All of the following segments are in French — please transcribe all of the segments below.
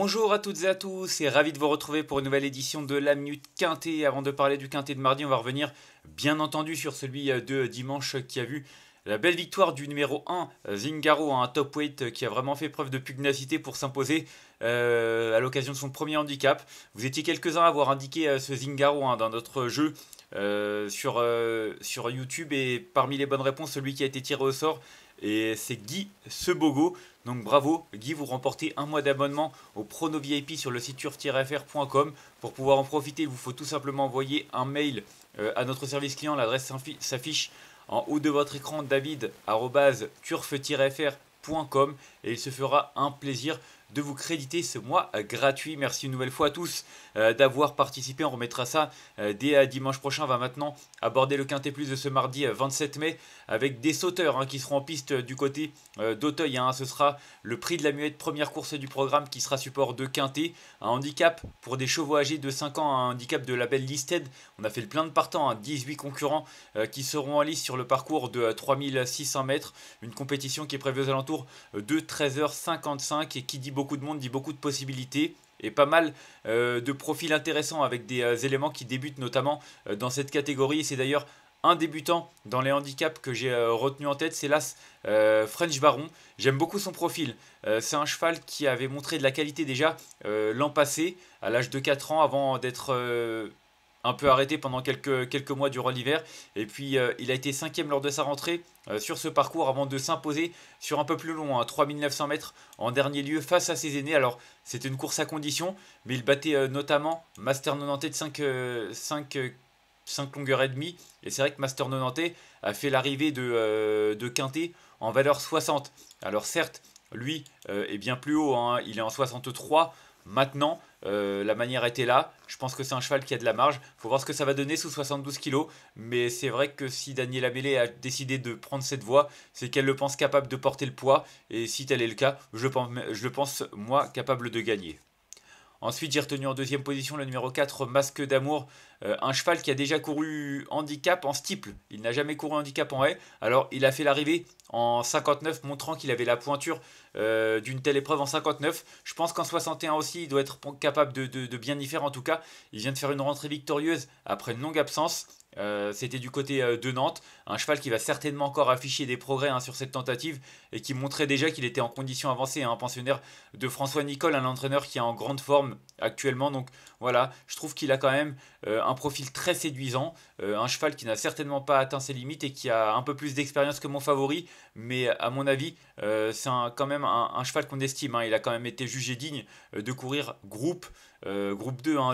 Bonjour à toutes et à tous et ravi de vous retrouver pour une nouvelle édition de la Minute Quintet. Avant de parler du Quintet de mardi, on va revenir bien entendu sur celui de dimanche qui a vu la belle victoire du numéro 1, Zingaro, un top weight qui a vraiment fait preuve de pugnacité pour s'imposer à l'occasion de son premier handicap. Vous étiez quelques-uns à avoir indiqué ce Zingaro dans notre jeu sur YouTube, et parmi les bonnes réponses, celui qui a été tiré au sort, et c'est Guy Sebogo. Donc bravo Guy, vous remportez un mois d'abonnement au Prono VIP sur le site turf-fr.com. Pour pouvoir en profiter, il vous faut tout simplement envoyer un mail à notre service client. L'adresse s'affiche en haut de votre écran, david@turf-fr.com, et il se fera un plaisir de vous créditer ce mois gratuit. Merci une nouvelle fois à tous d'avoir participé. On remettra ça dès dimanche prochain. On va maintenant aborder le Quintet Plus de ce mardi 27 mai avec des sauteurs qui seront en piste du côté d'Auteuil. Ce sera le prix de la muette, première course du programme, qui sera support de Quintet. Un handicap pour des chevaux âgés de 5 ans, un handicap de label Listed. On a fait le plein de partants, 18 concurrents qui seront en lice sur le parcours de 3600 mètres. Une compétition qui est prévue aux alentours de 13h55, et qui dit beaucoup de monde dit beaucoup de possibilités et pas mal de profils intéressants avec des éléments qui débutent notamment dans cette catégorie. C'est d'ailleurs un débutant dans les handicaps que j'ai retenu en tête, c'est l'As French Baron. J'aime beaucoup son profil. C'est un cheval qui avait montré de la qualité déjà l'an passé, à l'âge de 4 ans, avant d'être un peu arrêté pendant quelques mois durant l'hiver. Et puis il a été 5e lors de sa rentrée sur ce parcours, avant de s'imposer sur un peu plus long, 3900 mètres en dernier lieu face à ses aînés. Alors c'était une course à condition, mais il battait notamment Master 90 de 5 longueurs et demie. Et c'est vrai que Master 90 a fait l'arrivée de Quintet en valeur 60. Alors certes, lui est bien plus haut, il est en 63 maintenant. La manière était là. Je pense que c'est un cheval qui a de la marge. Faut voir ce que ça va donner sous 72 kg. Mais c'est vrai que si Daniela Mellet a décidé de prendre cette voie, c'est qu'elle le pense capable de porter le poids. Et si tel est le cas, je le pense moi capable de gagner. Ensuite, j'ai retenu en deuxième position le numéro 4, Masque d'Amour, un cheval qui a déjà couru handicap en steeple. Il n'a jamais couru handicap en haie. Alors, il a fait l'arrivée en 59, montrant qu'il avait la pointure d'une telle épreuve en 59. Je pense qu'en 61 aussi, il doit être capable de bien y faire. En tout cas, il vient de faire une rentrée victorieuse après une longue absence. C'était du côté de Nantes, un cheval qui va certainement encore afficher des progrès sur cette tentative, et qui montrait déjà qu'il était en condition avancée, un pensionnaire de François Nicole, un entraîneur qui est en grande forme actuellement. Donc voilà, je trouve qu'il a quand même un profil très séduisant, un cheval qui n'a certainement pas atteint ses limites et qui a un peu plus d'expérience que mon favori, mais à mon avis c'est quand même un cheval qu'on estime. Il a quand même été jugé digne de courir groupe 2,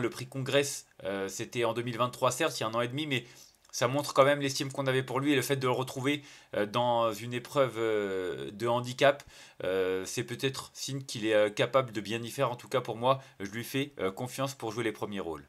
le prix Congrès. C'était en 2023, certes, il y a un an et demi, mais ça montre quand même l'estime qu'on avait pour lui, et le fait de le retrouver dans une épreuve de handicap, c'est peut-être signe qu'il est capable de bien y faire. En tout cas, pour moi, je lui fais confiance pour jouer les premiers rôles.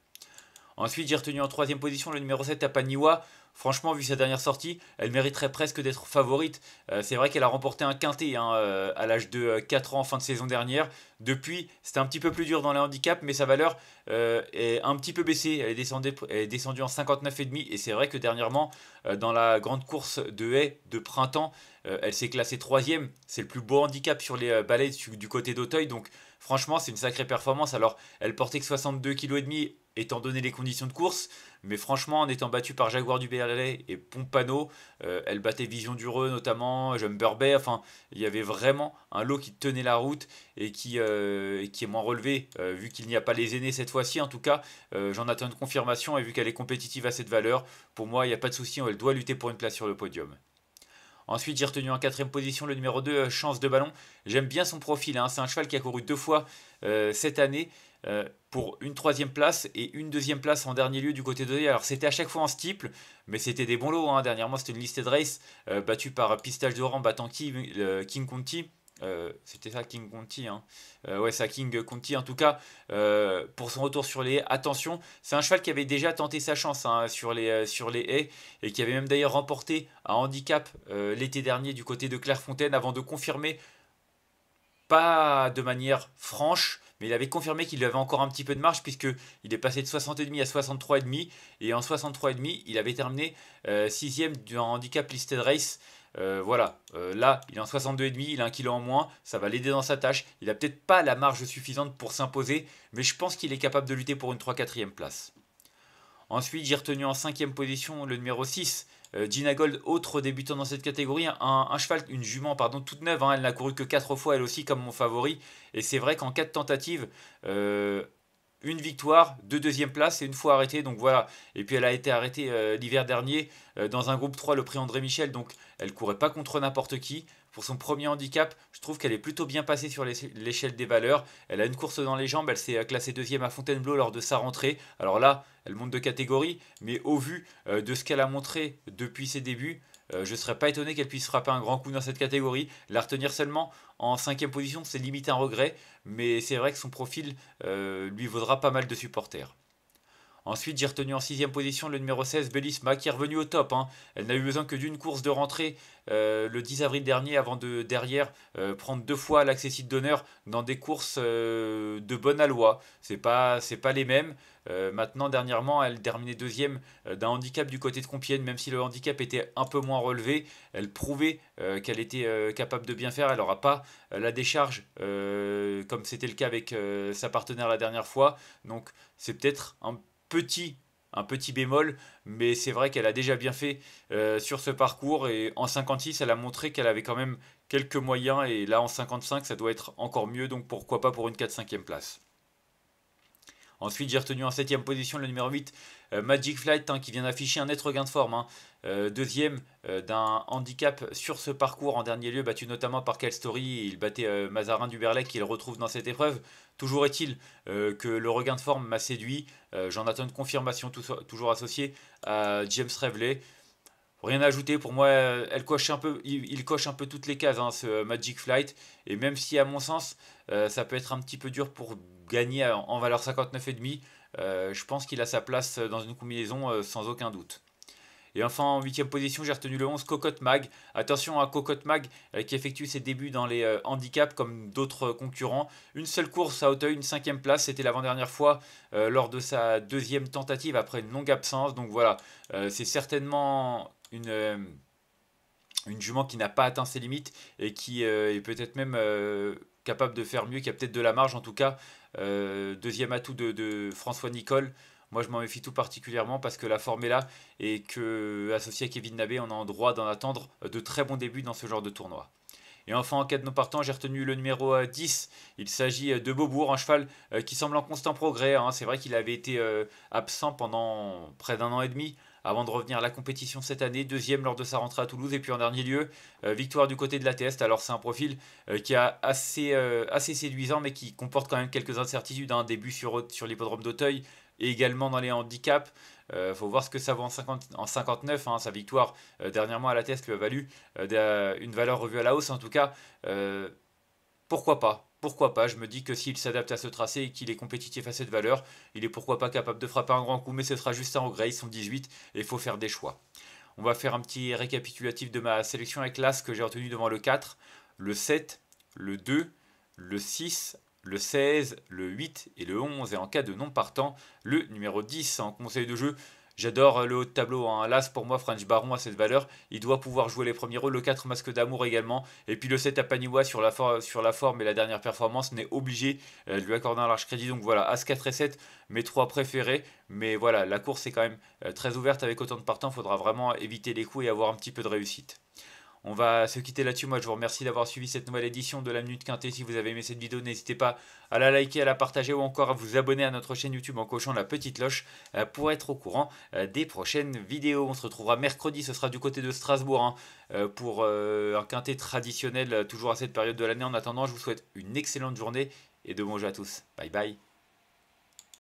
Ensuite, j'ai retenu en troisième position le numéro 7, Apaniwa. Franchement, vu sa dernière sortie, elle mériterait presque d'être favorite. C'est vrai qu'elle a remporté un quintet à l'âge de 4 ans en fin de saison dernière. Depuis, c'était un petit peu plus dur dans les handicaps, mais sa valeur est un petit peu baissée. Elle est descendue en 59,5, et c'est vrai que dernièrement, dans la grande course de haie de printemps, elle s'est classée troisième. C'est le plus beau handicap sur les balais du côté d'Auteuil, donc franchement, c'est une sacrée performance. Alors, elle portait que 62,5 kg étant donné les conditions de course, mais franchement, en étant battue par Jaguar du Berlay et Pompano, elle battait Vision du Reux notamment, Jumper Bay. Enfin, il y avait vraiment un lot qui tenait la route, et qui est moins relevé, vu qu'il n'y a pas les aînés cette fois-ci. En tout cas, j'en attends une confirmation, et vu qu'elle est compétitive à cette valeur, pour moi, il n'y a pas de souci, elle doit lutter pour une place sur le podium. Ensuite, j'ai retenu en quatrième position le numéro 2, Chance de Ballon. J'aime bien son profil, c'est un cheval qui a couru 2 fois cette année, pour une troisième place et une deuxième place en dernier lieu du côté de. Alors c'était à chaque fois en steeple, mais c'était des bons lots. Dernièrement, c'était une listed race battue par Pistage d'Oran, battant King Conti. C'était ça, King Conti. Ouais, ça, King Conti. En tout cas, pour son retour sur les haies, attention, c'est un cheval qui avait déjà tenté sa chance sur les haies, et qui avait même d'ailleurs remporté un handicap l'été dernier du côté de Clairefontaine, avant de confirmer, pas de manière franche, mais il avait confirmé qu'il avait encore un petit peu de marge, puisqu'il est passé de 60,5 à 63,5, et en 63,5, il avait terminé 6ème du handicap listed race. Voilà, là, il est en 62,5, il a 1 kilo en moins, ça va l'aider dans sa tâche. Il n'a peut-être pas la marge suffisante pour s'imposer, mais je pense qu'il est capable de lutter pour une 3-4e place. Ensuite, j'ai retenu en 5e position le numéro 6, Gina Gold, autre débutant dans cette catégorie. Un cheval, une jument, pardon, toute neuve. Hein, elle n'a couru que 4 fois, elle aussi, comme mon favori. Et c'est vrai qu'en 4 tentatives, une victoire, 2 deuxièmes places et une fois arrêtée. Donc voilà. Et puis elle a été arrêtée l'hiver dernier dans un groupe 3, le prix André Michel. Donc elle courait pas contre n'importe qui. Pour son premier handicap, je trouve qu'elle est plutôt bien passée sur l'échelle des valeurs. Elle a une course dans les jambes, elle s'est classée deuxième à Fontainebleau lors de sa rentrée. Alors là, elle monte de catégorie, mais au vu de ce qu'elle a montré depuis ses débuts, je ne serais pas étonné qu'elle puisse frapper un grand coup dans cette catégorie. La retenir seulement en 5e position, c'est limite un regret, mais c'est vrai que son profil lui vaudra pas mal de supporters. Ensuite, j'ai retenu en 6e position le numéro 16, Bellisma, qui est revenu au top. Hein. Elle n'a eu besoin que d'une course de rentrée le 10 avril dernier, avant de derrière prendre 2 fois l'accessit d'honneur dans des courses de bonne aloi. C'est pas les mêmes. Maintenant, dernièrement, elle terminait deuxième d'un handicap du côté de Compiègne, même si le handicap était un peu moins relevé. Elle prouvait qu'elle était capable de bien faire. Elle n'aura pas la décharge comme c'était le cas avec sa partenaire la dernière fois. Donc, c'est peut-être un petit bémol, mais c'est vrai qu'elle a déjà bien fait sur ce parcours et en 56 elle a montré qu'elle avait quand même quelques moyens et là en 55 ça doit être encore mieux, donc pourquoi pas pour une 4-5e place. Ensuite, j'ai retenu en 7e position le numéro 8, Magic Flight, hein, qui vient d'afficher un net regain de forme. Hein. Deuxième d'un handicap sur ce parcours, en dernier lieu, battu notamment par Kel Story. Il battait Mazarin du Berlay, qu'il retrouve dans cette épreuve. Toujours est-il que le regain de forme m'a séduit. J'en attends une confirmation, toujours associée à James Reveley. Rien à ajouter, pour moi, il coche un peu toutes les cases, hein, ce Magic Flight. Et même si, à mon sens, ça peut être un petit peu dur pour gagner en valeur 59,5, je pense qu'il a sa place dans une combinaison sans aucun doute. Et enfin, en 8e position, j'ai retenu le 11, Cocotte Mag. Attention à Cocotte Mag qui effectue ses débuts dans les handicaps comme d'autres concurrents. Une seule course à Auteuil, une 5e place. C'était l'avant-dernière fois lors de sa 2e tentative après une longue absence. Donc voilà, c'est certainement une jument qui n'a pas atteint ses limites et qui est peut-être même capable de faire mieux, qui a peut-être de la marge en tout cas. Deuxième atout de François Nicole. Moi, je m'en méfie tout particulièrement parce que la forme est là et que, associé à Kevin Nabé, on a en droit d'en attendre de très bons débuts dans ce genre de tournoi. Et enfin, en cas de non partant, j'ai retenu le numéro 10. Il s'agit de Beaubourg, un cheval qui semble en constant progrès. Hein. C'est vrai qu'il avait été absent pendant près d'1 an et demi avant de revenir à la compétition cette année. Deuxième lors de sa rentrée à Toulouse. Et puis en dernier lieu, victoire du côté de la Teste. Alors c'est un profil qui est assez séduisant, mais qui comporte quand même quelques incertitudes. Un début sur l'hippodrome d'Auteuil et également dans les handicaps. Faut voir ce que ça vaut en 59. Hein, sa victoire dernièrement à la Teste lui a valu une valeur revue à la hausse. En tout cas, pourquoi pas? Pourquoi pas? Je me dis que s'il s'adapte à ce tracé et qu'il est compétitif à cette valeur, il est pourquoi pas capable de frapper un grand coup, mais ce sera juste un regret. Ils sont 18 et il faut faire des choix. On va faire un petit récapitulatif de ma sélection avec l'As que j'ai retenu devant le 4, le 7, le 2, le 6, le 16, le 8 et le 11. Et en cas de non partant, le numéro 10 en conseil de jeu. J'adore le haut de tableau. Hein. L'As, pour moi, French Baron a cette valeur. Il doit pouvoir jouer les premiers rôles. Le 4, Masque d'Amour également. Et puis le 7 à Paniwa sur la forme et la dernière performance. On est obligé de lui accorder un large crédit. Donc voilà, As 4 et 7, mes 3 préférés. Mais voilà, la course est quand même très ouverte avec autant de partants. Il faudra vraiment éviter les coups et avoir un petit peu de réussite. On va se quitter là-dessus. Moi, je vous remercie d'avoir suivi cette nouvelle édition de la Minute Quintée. Si vous avez aimé cette vidéo, n'hésitez pas à la liker, à la partager ou encore à vous abonner à notre chaîne YouTube en cochant la petite cloche pour être au courant des prochaines vidéos. On se retrouvera mercredi, ce sera du côté de Strasbourg pour un quintet traditionnel toujours à cette période de l'année. En attendant, je vous souhaite une excellente journée et de bons jeux à tous. Bye bye.